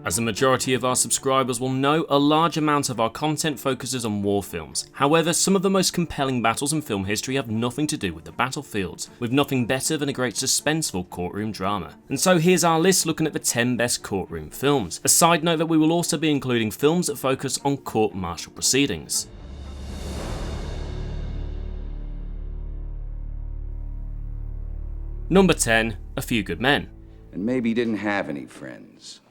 As the majority of our subscribers will know, a large amount of our content focuses on war films. However, some of the most compelling battles in film history have nothing to do with the battlefields, with nothing better than a great suspenseful courtroom drama. And so here's our list looking at the 10 best courtroom films. A side note that we will also be including films that focus on court-martial proceedings. Number 10, A Few Good Men. And maybe he didn't have any friends.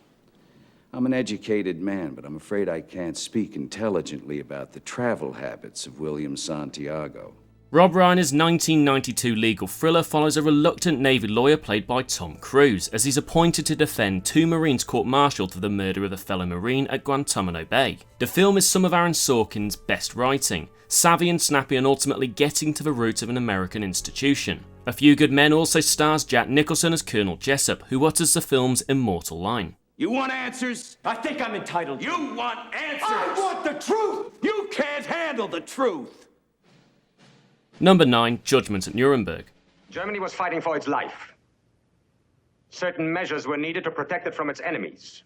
I'm an educated man, but I'm afraid I can't speak intelligently about the travel habits of William Santiago. Rob Reiner's 1992 legal thriller follows a reluctant Navy lawyer played by Tom Cruise, as he's appointed to defend two Marines court-martialed for the murder of a fellow Marine at Guantanamo Bay. The film is some of Aaron Sorkin's best writing, savvy and snappy and ultimately getting to the root of an American institution. A Few Good Men also stars Jack Nicholson as Colonel Jessup, who utters the film's immortal line. You want answers? I think I'm entitled. You want answers? I want the truth! You can't handle the truth! Number 9, Judgment at Nuremberg. Germany was fighting for its life. Certain measures were needed to protect it from its enemies.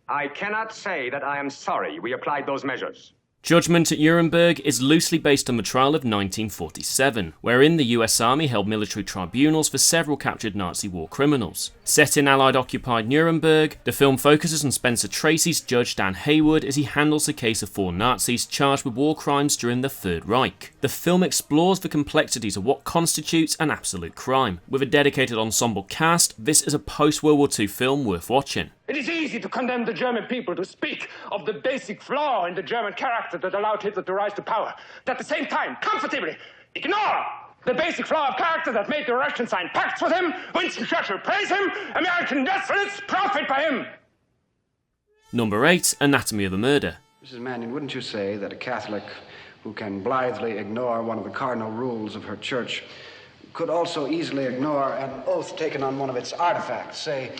I cannot say that I am sorry we applied those measures. Judgment at Nuremberg is loosely based on the trial of 1947, wherein the US Army held military tribunals for several captured Nazi war criminals. Set in Allied-occupied Nuremberg, the film focuses on Spencer Tracy's Judge Dan Haywood as he handles the case of 4 Nazis charged with war crimes during the Third Reich. The film explores the complexities of what constitutes an absolute crime. With a dedicated ensemble cast, this is a post-World War II film worth watching. It is easy to condemn the German people, to speak of the basic flaw in the German character that allowed Hitler to rise to power, but at the same time, comfortably ignore the basic flaw of character that made the Russians sign pacts with him, Winston Churchill praise him, American despots profit by him. Number 8, Anatomy of a Murder. Mrs. Mannion, wouldn't you say that a Catholic who can blithely ignore one of the cardinal rules of her church could also easily ignore an oath taken on one of its artifacts, say,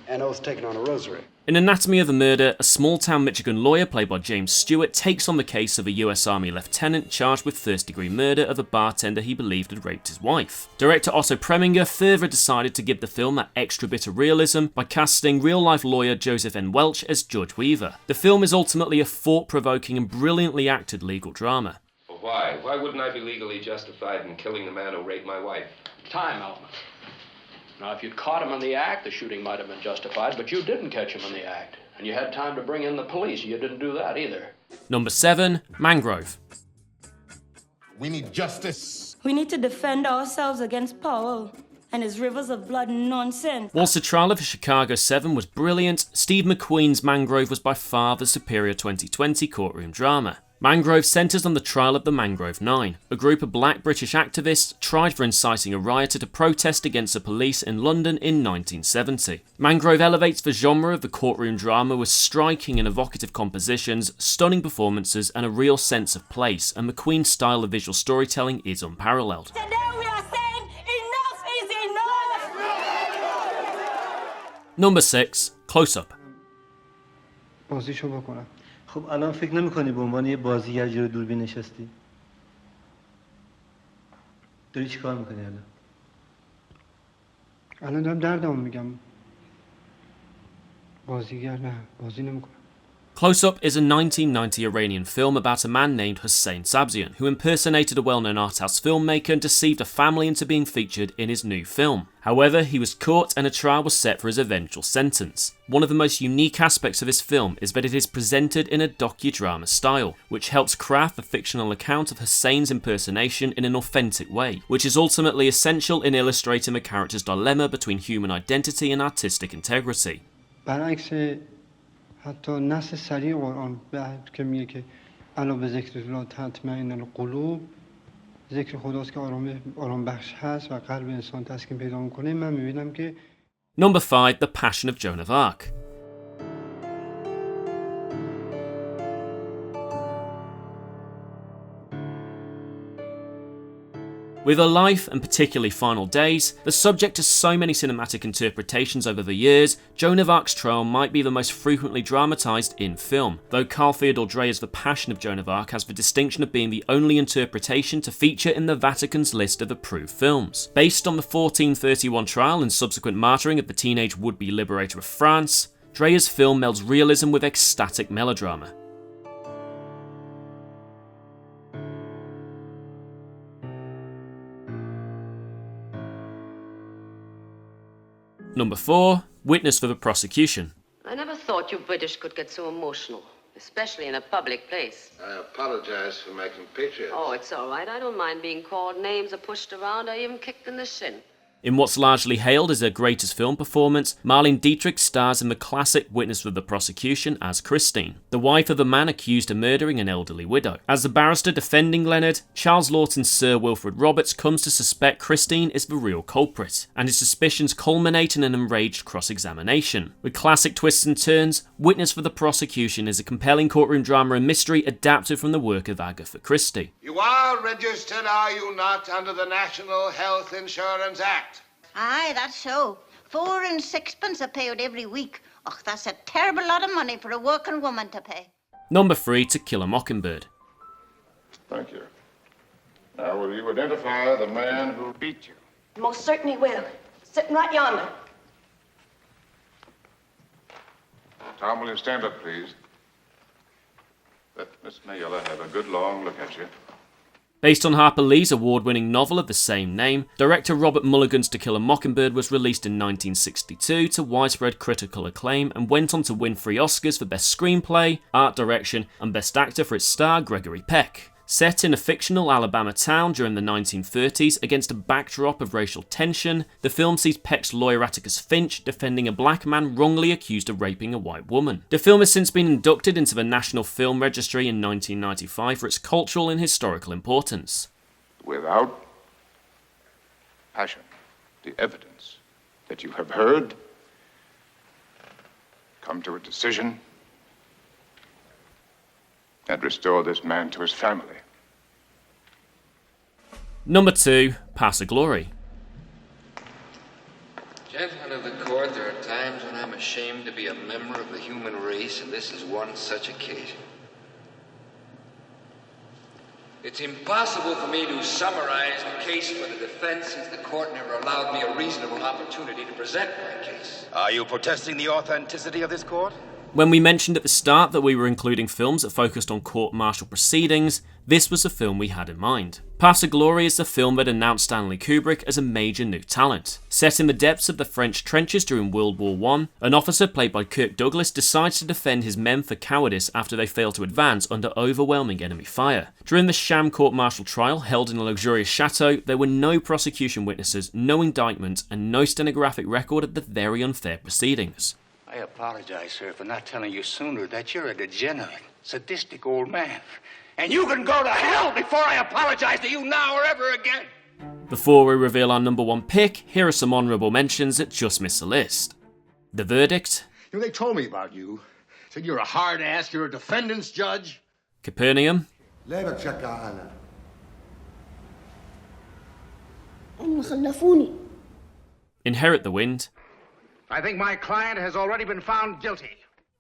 an oath taken on a rosary? In Anatomy of a Murder, a small-town Michigan lawyer played by James Stewart takes on the case of a US Army lieutenant charged with first-degree murder of a bartender he believed had raped his wife. Director Otto Preminger further decided to give the film that extra bit of realism by casting real-life lawyer Joseph N. Welch as Judge Weaver. The film is ultimately a thought-provoking and brilliantly acted legal drama. Why? Why wouldn't I be legally justified in killing the man who raped my wife? Time element. Now, if you'd caught him in the act, the shooting might have been justified, but you didn't catch him in the act. And you had time to bring in the police. You didn't do that either. Number 7, Mangrove. We need justice. We need to defend ourselves against Powell and his rivers of blood and nonsense. Whilst the trial of Chicago 7 was brilliant, Steve McQueen's Mangrove was by far the superior 2020 courtroom drama. Mangrove centres on the trial of the Mangrove 9, a group of black British activists tried for inciting a riot at a protest against the police in London in 1970. Mangrove elevates the genre of the courtroom drama with striking and evocative compositions, stunning performances and a real sense of place, and McQueen's style of visual storytelling is unparalleled. Today we are saying enough is enough! Number 6, Close Up. خب الان فکر نمی‌کنی به عنوان یه بازیگر جلوی دوربین نشستی؟ داری چی کار می‌کنی الان؟ الان دارم دردمو میگم. بازیگر نه، بازی نمی‌کنم. Close Up is a 1990 Iranian film about a man named Hussein Sabzian, who impersonated a well-known art house filmmaker and deceived a family into being featured in his new film. However, he was caught and a trial was set for his eventual sentence. One of the most unique aspects of this film is that it is presented in a docudrama style, which helps craft the fictional account of Hussein's impersonation in an authentic way, which is ultimately essential in illustrating the character's dilemma between human identity and artistic integrity. حتی نص سریع قرآن بعد که میگه که الا به ذکر الله تطمئن القلوب، ذکر خداست که آرام بخش هست و قلب انسان تسکین پیدا میکنه. من میبینم که Number 5, The Passion of Joan of Arc. With her life, and particularly final days, the subject to so many cinematic interpretations over the years, Joan of Arc's trial might be the most frequently dramatised in film, though Carl Theodor Dreyer's The Passion of Joan of Arc has the distinction of being the only interpretation to feature in the Vatican's list of approved films. Based on the 1431 trial and subsequent martyring of the teenage would-be liberator of France, Dreyer's film melds realism with ecstatic melodrama. Number 4. Witness for the prosecution. I never thought you British could get so emotional, especially in a public place. I apologize for making patriots. Oh, it's all right. I don't mind being called names or pushed around or even kicked in the shin. In what's largely hailed as her greatest film performance, Marlene Dietrich stars in the classic Witness for the Prosecution as Christine, the wife of the man accused of murdering an elderly widow. As the barrister defending Leonard, Charles Lawton's Sir Wilfred Roberts comes to suspect Christine is the real culprit, and his suspicions culminate in an enraged cross-examination. With classic twists and turns, Witness for the Prosecution is a compelling courtroom drama and mystery adapted from the work of Agatha Christie. You are registered, are you not, under the National Health Insurance Act? Aye, that's so. 4 and 6pence are paid every week. Och, that's a terrible lot of money for a working woman to pay. Number 3. To Kill a Mockingbird. Thank you. Now, will you identify the man who beat you? Most certainly will. Sitting right yonder. Tom, will you stand up, please? Let Miss Mayella have a good long look at you. Based on Harper Lee's award-winning novel of the same name, director Robert Mulligan's To Kill a Mockingbird was released in 1962 to widespread critical acclaim and went on to win 3 Oscars for Best Screenplay, Art Direction, and Best Actor for its star Gregory Peck. Set in a fictional Alabama town during the 1930s against a backdrop of racial tension, the film sees Peck's lawyer Atticus Finch defending a black man wrongly accused of raping a white woman. The film has since been inducted into the National Film Registry in 1995 for its cultural and historical importance. Without passion, the evidence that you have heard, come to a decision and restore this man to his family. Number 2. Pass of Glory. Gentlemen of the court, there are times when I'm ashamed to be a member of the human race, and this is one such occasion. It's impossible for me to summarize the case for the defense since the court never allowed me a reasonable opportunity to present my case. Are you protesting the authenticity of this court? When we mentioned at the start that we were including films that focused on court-martial proceedings, this was the film we had in mind. Pass of Glory is the film that announced Stanley Kubrick as a major new talent. Set in the depths of the French trenches during World War I, an officer played by Kirk Douglas decides to defend his men for cowardice after they fail to advance under overwhelming enemy fire. During the sham court-martial trial held in a luxurious chateau, there were no prosecution witnesses, no indictment, and no stenographic record of the very unfair proceedings. I apologize, sir, for not telling you sooner that you're a degenerate, sadistic old man. And you can go to hell before I apologize to you now or ever again. Before we reveal our number 1 pick, here are some honourable mentions that just missed the list. The Verdict. You know, they told me about you. Said you're a hard ass, you're a defendant's judge. Capernaum. Inherit the Wind. I think my client has already been found guilty.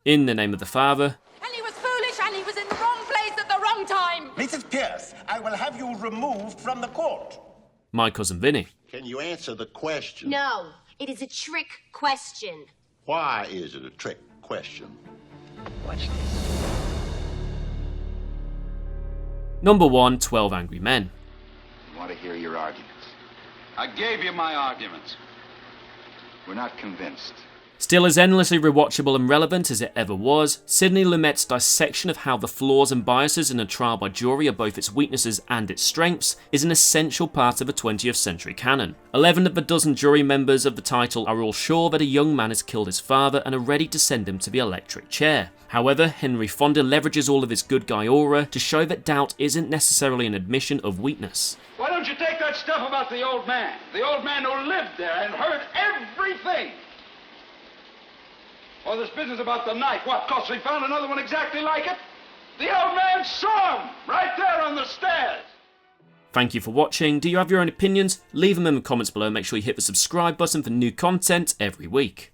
In the Name of the Father. And he was foolish and he was in the wrong place at the wrong time. Mrs. Pierce, I will have you removed from the court. My Cousin Vinny. Can you answer the question? No, it is a trick question. Why is it a trick question? Watch this. Number 1, 12 Angry Men. I want to hear your arguments. I gave you my arguments. We're not convinced. Still as endlessly rewatchable and relevant as it ever was, Sidney Lumet's dissection of how the flaws and biases in a trial by jury are both its weaknesses and its strengths is an essential part of a 20th century canon. 11 of the dozen jury members of the title are all sure that a young man has killed his father and are ready to send him to the electric chair. However, Henry Fonda leverages all of his good guy aura to show that doubt isn't necessarily an admission of weakness. Why don't you take that stuff about the old man who lived there and heard everything? Or this business about the knife. What, because we found another one exactly like it? The old man saw him right there on the stairs. Thank you for watching. Do you have your own opinions? Leave them in the comments below. Make sure you hit the subscribe button for new content every week.